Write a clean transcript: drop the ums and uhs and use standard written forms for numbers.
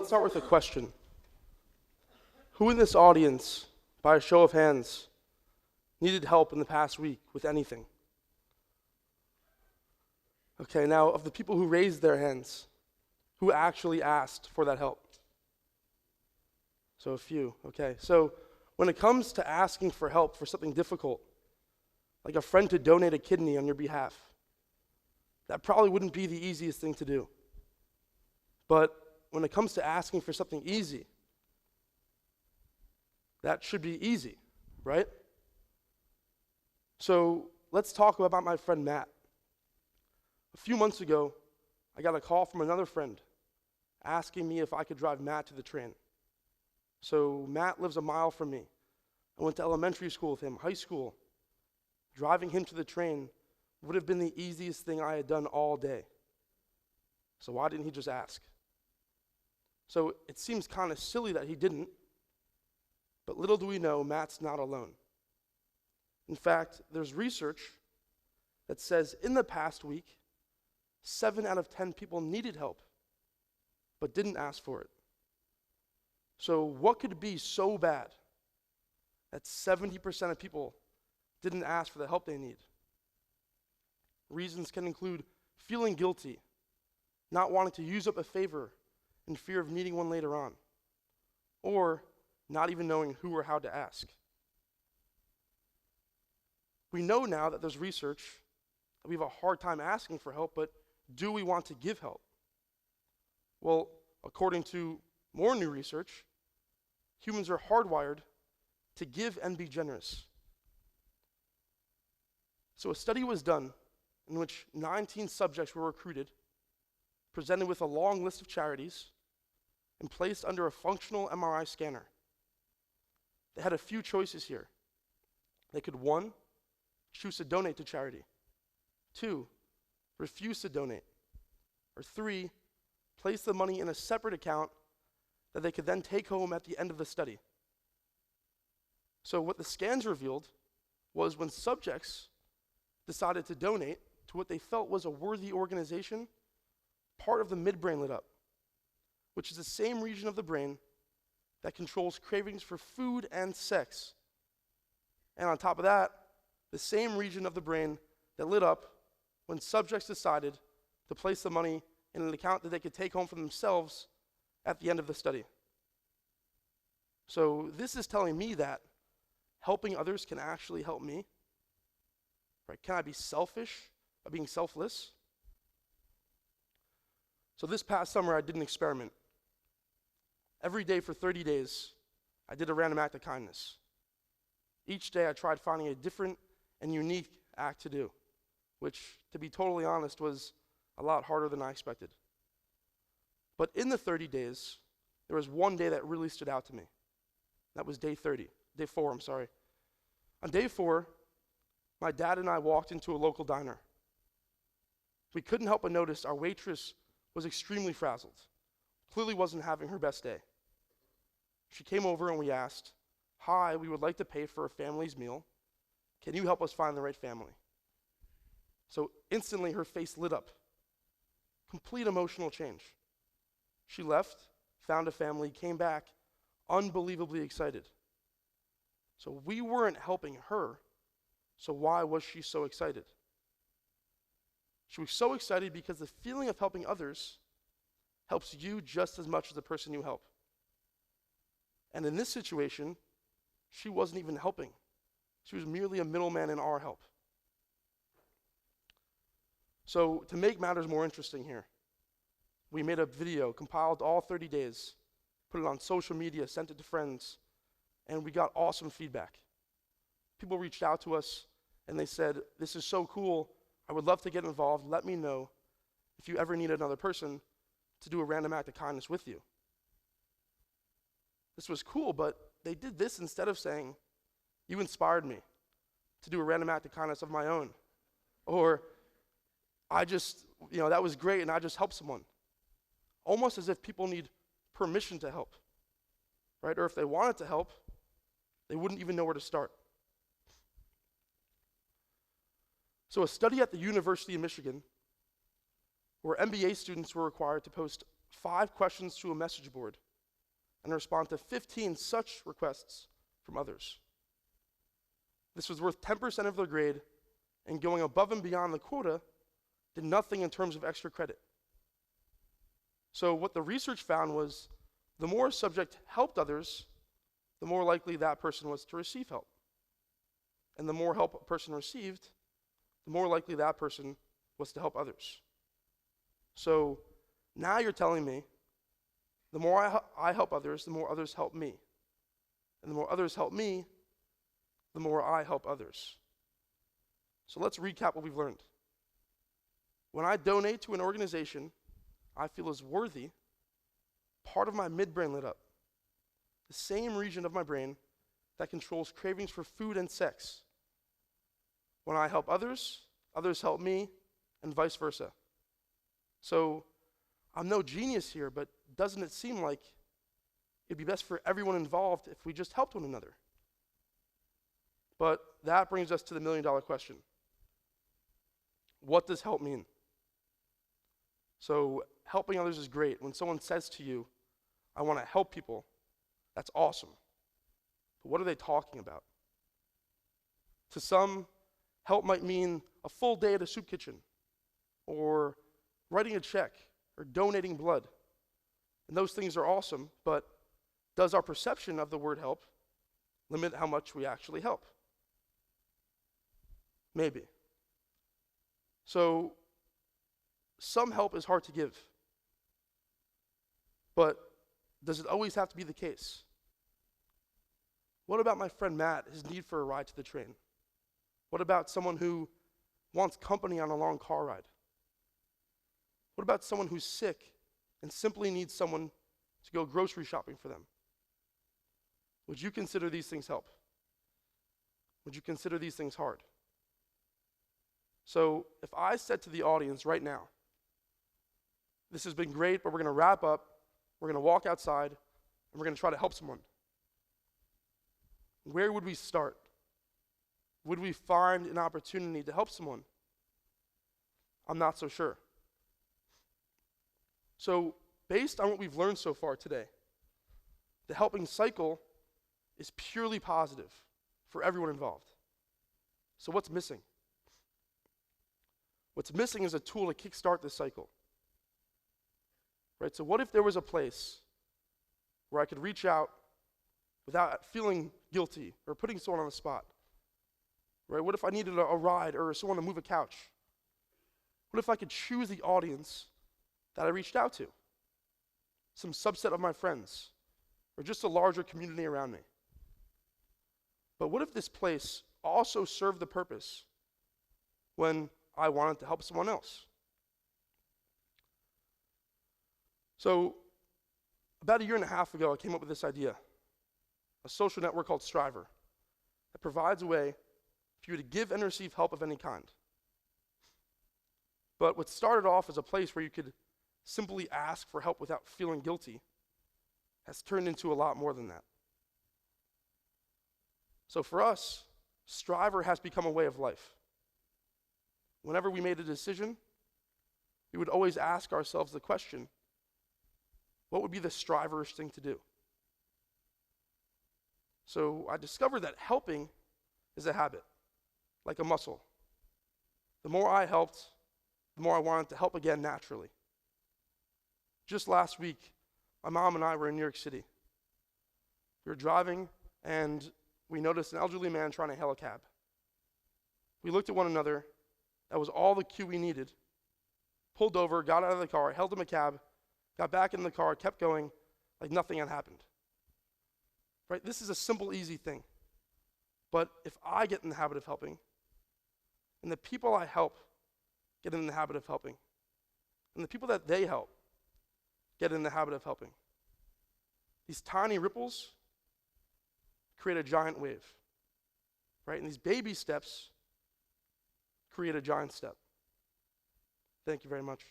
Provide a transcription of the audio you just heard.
let's start with a question. Who in this audience, by a show of hands, needed help in the past week with anything? Okay, now of the people who raised their hands, who actually asked for that help? So a few, okay. So when it comes to asking for help for something difficult, like a friend to donate a kidney on your behalf, that probably wouldn't be the easiest thing to do. But when it comes to asking for something easy, that should be easy, right? So let's talk about my friend Matt. A few months ago, I got a call from another friend asking me if I could drive Matt to the train. So Matt lives a mile from me. I went to elementary school with him, high school. Driving him to the train would have been the easiest thing I had done all day. So why didn't he just ask? So it seems kind of silly that he didn't, but little do we know, Matt's not alone. In fact, there's research that says in the past week, 7 out of 10 people needed help, but didn't ask for it. So what could be so bad that 70% of people didn't ask for the help they need? Reasons can include feeling guilty, not wanting to use up a favor in fear of needing one later on, or not even knowing who or how to ask. We know now that there's research that we have a hard time asking for help, but do we want to give help? Well, according to more new research, humans are hardwired to give and be generous. So a study was done in which 19 subjects were recruited, presented with a long list of charities, and placed under a functional MRI scanner. They had a few choices here. They could, 1, choose to donate to charity, 2, refuse to donate, or 3, place the money in a separate account that they could then take home at the end of the study. So what the scans revealed was when subjects decided to donate to what they felt was a worthy organization, part of the midbrain lit up, which is the same region of the brain that controls cravings for food and sex. And on top of that, the same region of the brain that lit up when subjects decided to place the money in an account that they could take home for themselves at the end of the study. So this is telling me that helping others can actually help me. Right? Can I be selfish by being selfless? So this past summer, I did an experiment. Every day for 30 days, I did a random act of kindness. Each day, I tried finding a different and unique act to do, which, to be totally honest, was a lot harder than I expected. But in the 30 days, there was one day that really stood out to me. That was day 4. On day 4, my dad and I walked into a local diner. We couldn't help but notice our waitress was extremely frazzled, clearly wasn't having her best day. She came over and we asked, "Hi, we would like to pay for a family's meal. Can you help us find the right family?" So instantly her face lit up. Complete emotional change. She left, found a family, came back, unbelievably excited. So we weren't helping her, so why was she so excited? She was so excited because the feeling of helping others helps you just as much as the person you help. And in this situation, she wasn't even helping. She was merely a middleman in our help. So to make matters more interesting here, we made a video, compiled all 30 days, put it on social media, sent it to friends, and we got awesome feedback. People reached out to us and they said, "This is so cool. I would love to get involved. Let me know if you ever need another person to do a random act of kindness with you." This was cool, but they did this instead of saying, "You inspired me to do a random act of kindness of my own." Or, that was great and I just helped someone. Almost as if people need permission to help, right? Or if they wanted to help, they wouldn't even know where to start. So a study at the University of Michigan, where MBA students were required to post 5 questions to a message board and respond to 15 such requests from others. This was worth 10% of their grade, and going above and beyond the quota did nothing in terms of extra credit. So what the research found was the more a subject helped others, the more likely that person was to receive help. And the more help a person received, the more likely that person was to help others. So now you're telling me the more I help others, the more others help me. And the more others help me, the more I help others. So let's recap what we've learned. When I donate to an organization I feel is worthy, part of my midbrain lit up. The same region of my brain that controls cravings for food and sex. When I help others, others help me, and vice versa. So I'm no genius here, but doesn't it seem like it'd be best for everyone involved if we just helped one another? But that brings us to the million-dollar question. What does help mean? So helping others is great. When someone says to you, I want to help people, that's awesome. But what are they talking about? To some, help might mean a full day at a soup kitchen, or writing a check, or donating blood. And those things are awesome, but does our perception of the word help limit how much we actually help? Maybe. So some help is hard to give. But does it always have to be the case? What about my friend Matt, his need for a ride to the train? What about someone who wants company on a long car ride? What about someone who's sick and simply needs someone to go grocery shopping for them? Would you consider these things help? Would you consider these things hard? So if I said to the audience right now, this has been great, but we're going to wrap up, we're going to walk outside, and we're going to try to help someone, where would we start? Would we find an opportunity to help someone? I'm not so sure. So based on what we've learned so far today, the helping cycle is purely positive for everyone involved. So what's missing? What's missing is a tool to kickstart this cycle. Right? So what if there was a place where I could reach out without feeling guilty or putting someone on the spot? Right? What if I needed a ride or someone to move a couch? What if I could choose the audience that I reached out to? Some subset of my friends, or just a larger community around me. But what if this place also served the purpose when I wanted to help someone else? So about 1.5 years ago, I came up with this idea, a social network called Stryver that provides a way for you to give and receive help of any kind. But what started off as a place where you could simply ask for help without feeling guilty has turned into a lot more than that. So for us, Stryver has become a way of life. Whenever we made a decision, we would always ask ourselves the question, what would be the Stryverish thing to do? So I discovered that helping is a habit, like a muscle. The more I helped, the more I wanted to help again naturally. Just last week, my mom and I were in New York City. We were driving, and we noticed an elderly man trying to hail a cab. We looked at one another. That was all the cue we needed. Pulled over, got out of the car, hailed him a cab, got back in the car, kept going like nothing had happened. Right? This is a simple, easy thing. But if I get in the habit of helping, and the people I help get in the habit of helping, and the people that they help get in the habit of helping, these tiny ripples create a giant wave. Right? And these baby steps create a giant step. Thank you very much.